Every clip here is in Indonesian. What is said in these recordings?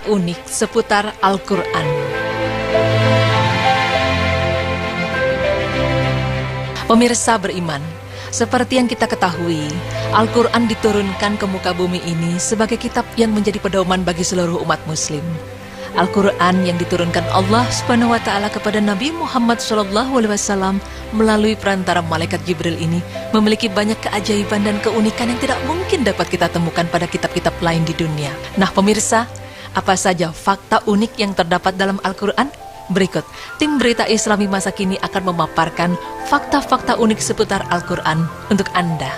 fakta unik seputar Al-Quran. Pemirsa beriman, seperti yang kita ketahui, Al-Quran diturunkan ke muka bumi ini sebagai kitab yang menjadi pedoman bagi seluruh umat muslim. Al-Quran yang diturunkan Allah Subhanahu wa Ta'ala kepada Nabi Muhammad SAW melalui perantara malaikat Jibril ini memiliki banyak keajaiban dan keunikan yang tidak mungkin dapat kita temukan pada kitab-kitab lain di dunia. Nah pemirsa, apa saja fakta unik yang terdapat dalam Al-Quran? Berikut, tim Berita Islami Masa Kini akan memaparkan fakta-fakta unik seputar Al-Quran untuk Anda.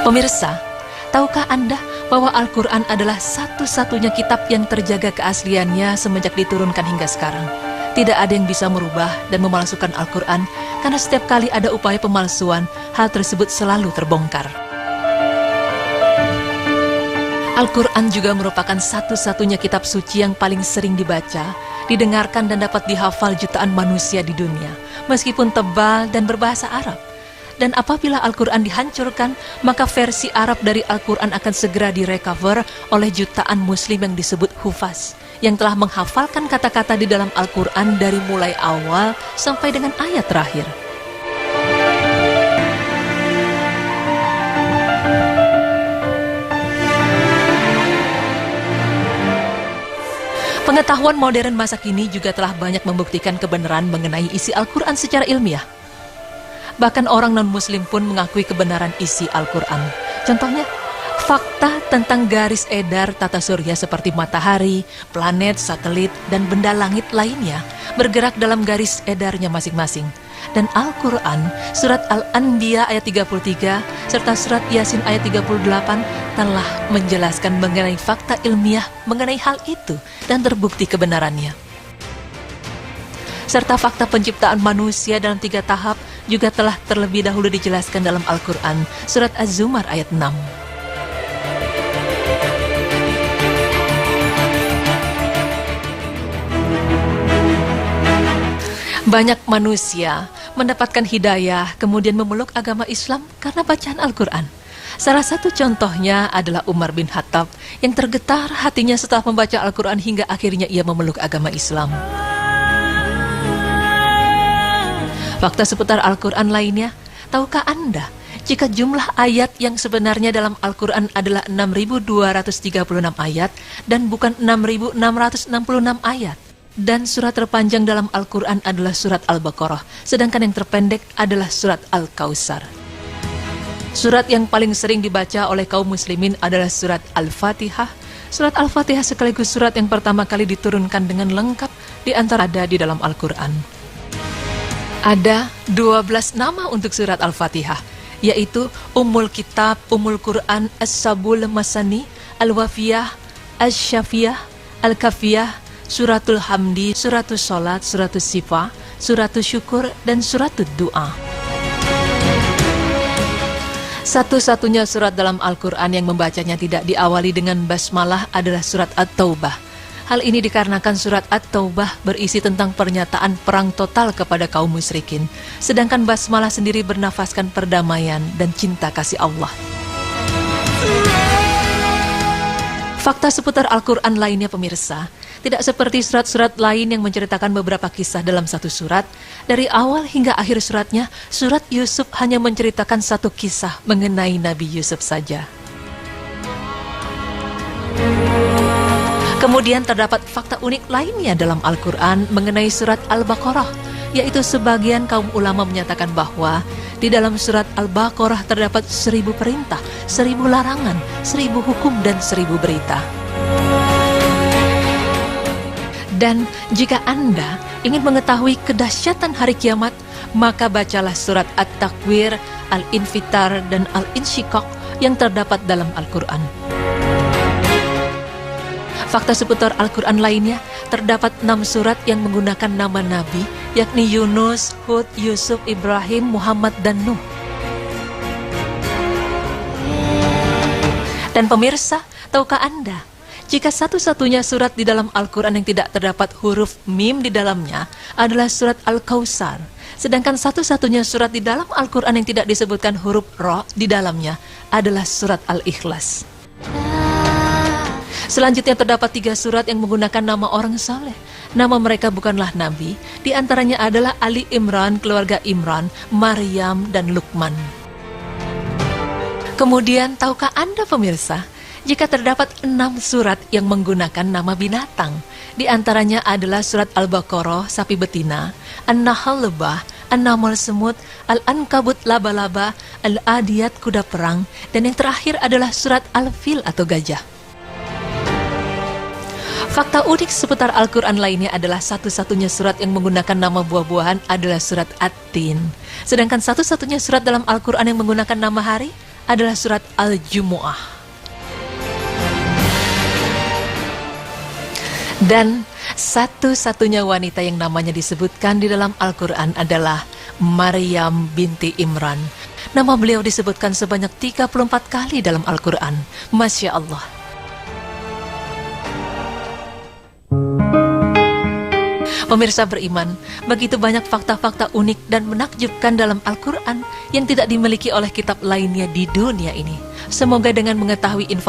Pemirsa, tahukah Anda bahwa Al-Quran adalah satu-satunya kitab yang terjaga keasliannya semenjak diturunkan hingga sekarang? Tidak ada yang bisa merubah dan memalsukan Al-Quran, karena setiap kali ada upaya pemalsuan, hal tersebut selalu terbongkar. Al-Quran juga merupakan satu-satunya kitab suci yang paling sering dibaca, didengarkan dan dapat dihafal jutaan manusia di dunia, meskipun tebal dan berbahasa Arab. Dan apabila Al-Quran dihancurkan, maka versi Arab dari Al-Quran akan segera direcover oleh jutaan muslim yang disebut hufaz, yang telah menghafalkan kata-kata di dalam Al-Quran dari mulai awal sampai dengan ayat terakhir. Pengetahuan modern masa kini juga telah banyak membuktikan kebenaran mengenai isi Al-Quran secara ilmiah. Bahkan orang non-muslim pun mengakui kebenaran isi Al-Quran. Contohnya, fakta tentang garis edar tata surya seperti matahari, planet, satelit, dan benda langit lainnya bergerak dalam garis edarnya masing-masing. Dan Al-Quran, surat Al-Anbiya ayat 33, serta surat Yasin ayat 38 telah menjelaskan mengenai fakta ilmiah mengenai hal itu dan terbukti kebenarannya. Serta fakta penciptaan manusia dalam 3 tahap juga telah terlebih dahulu dijelaskan dalam Al-Quran, surat Az-Zumar ayat 6. Banyak manusia mendapatkan hidayah kemudian memeluk agama Islam karena bacaan Al-Quran. Salah satu contohnya adalah Umar bin Khattab yang tergetar hatinya setelah membaca Al-Quran hingga akhirnya ia memeluk agama Islam. Fakta seputar Al-Quran lainnya, tahukah Anda jika jumlah ayat yang sebenarnya dalam Al-Quran adalah 6.236 ayat dan bukan 6.666 ayat? Dan surat terpanjang dalam Al-Quran adalah surat Al-Baqarah, sedangkan yang terpendek adalah surat Al-Kautsar. Surat yang paling sering dibaca oleh kaum muslimin adalah surat Al-Fatihah. Surat Al-Fatihah sekaligus surat yang pertama kali diturunkan dengan lengkap di antara ada di dalam Al-Quran. Ada 12 nama untuk surat Al-Fatihah, yaitu Ummul Kitab, Ummul Quran, As-Sabul Masani, Al-Wafiyah, As-Syafiyah, Al-Kafiyah, Suratul Hamdi, Suratul Salat, Suratul Sifa, Suratul Syukur, dan Suratul Doa. Satu-satunya surat dalam Al-Quran yang membacanya tidak diawali dengan basmalah adalah surat At-Taubah. Hal ini dikarenakan surat At-Taubah berisi tentang pernyataan perang total kepada kaum musyrikin, sedangkan basmalah sendiri bernafaskan perdamaian dan cinta kasih Allah. Fakta seputar Al-Quran lainnya pemirsa, tidak seperti surat-surat lain yang menceritakan beberapa kisah dalam satu surat. Dari awal hingga akhir suratnya, surat Yusuf hanya menceritakan satu kisah mengenai Nabi Yusuf saja. Kemudian terdapat fakta unik lainnya dalam Al-Quran mengenai surat Al-Baqarah, yaitu sebagian kaum ulama menyatakan bahwa di dalam surat Al-Baqarah terdapat 1000 perintah, 1000 larangan, 1000 hukum, dan 1000 berita. Dan jika Anda ingin mengetahui kedahsyatan hari kiamat, maka bacalah surat At-Takwir, Al-Infitar, dan Al-Insyiqaq yang terdapat dalam Al-Quran. Fakta seputar Al-Quran lainnya, terdapat 6 surat yang menggunakan nama Nabi, yakni Yunus, Hud, Yusuf, Ibrahim, Muhammad, dan Nuh. Dan pemirsa, tahukah Anda, jika satu-satunya surat di dalam Al-Quran yang tidak terdapat huruf mim di dalamnya adalah surat Al-Kautsar, Sedangkan satu-satunya surat di dalam Al-Quran yang tidak disebutkan huruf Ra di dalamnya adalah surat Al-Ikhlas. Selanjutnya terdapat 3 surat yang menggunakan nama orang saleh. Nama mereka bukanlah nabi, di antaranya adalah Ali Imran, keluarga Imran, Maryam, dan Luqman. Kemudian, tahukah Anda pemirsa, jika terdapat 6 surat yang menggunakan nama binatang, di antaranya adalah surat Al-Baqarah, sapi betina, An-Nahl lebah, An-Naml semut, Al-Ankabut laba-laba, Al-Adiyat kuda perang, dan yang terakhir adalah surat Al-Fil atau gajah. Fakta unik seputar Al-Quran lainnya adalah satu-satunya surat yang menggunakan nama buah-buahan adalah surat At-Tin. Sedangkan satu-satunya surat dalam Al-Quran yang menggunakan nama hari adalah surat Al-Jumu'ah. Dan satu-satunya wanita yang namanya disebutkan di dalam Al-Quran adalah Maryam binti Imran. Nama beliau disebutkan sebanyak 34 kali dalam Al-Quran. Masya Allah. Pemirsa beriman, begitu banyak fakta-fakta unik dan menakjubkan dalam Al-Quran yang tidak dimiliki oleh kitab lainnya di dunia ini. Semoga dengan mengetahui informasi